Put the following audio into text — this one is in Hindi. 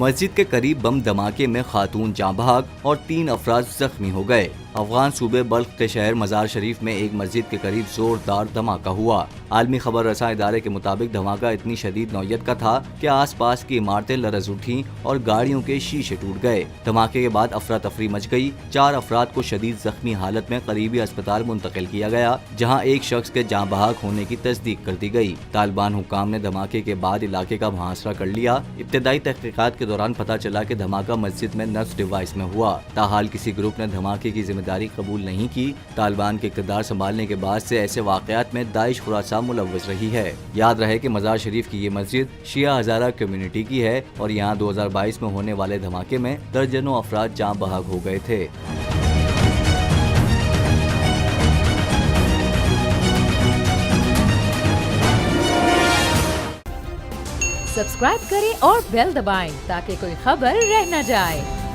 मस्जिद के करीब बम धमाके में खातून जाँ बहक और 3 अफराद जख्मी हो गए। अफगान सूबे बल्ख के शहर मजार शरीफ में एक मस्जिद के करीब जोरदार धमाका हुआ। आलमी खबर रसा इदारे के मुताबिक धमाका इतनी शदीद नौयत का था कि आसपास की इमारतें लरज उठी और गाड़ियों के शीशे टूट गए। धमाके के बाद अफरा तफरी मच गई। 4 अफराद को शदीद जख्मी हालत में करीबी अस्पताल मुंतकिल किया गया, जहाँ एक शख्स के जाँ बहक होने की तस्दीक कर दी गई। तालिबान हुक्काम ने धमाके के बाद इलाके का मुहासरा कर लिया। इब्तदाई तहकीकात के दौरान पता चला कि धमाका मस्जिद में नस्ब डिवाइस में हुआ। ताहाल किसी ग्रुप ने धमाके की जिम्मेदारी कबूल नहीं की। तालिबान के इक़्तिदार संभालने के बाद से ऐसे वाक़यात में दाइश खुरासान मुलव्वस रही है। याद रहे कि मजार शरीफ की ये मस्जिद शिया हज़ारा कम्युनिटी की है और यहाँ 2022 में होने वाले धमाके में दर्जनों अफराद जाँ बहक हो गए थे। सब्सक्राइब करें और बेल दबाएं ताकि कोई खबर रह न जाए।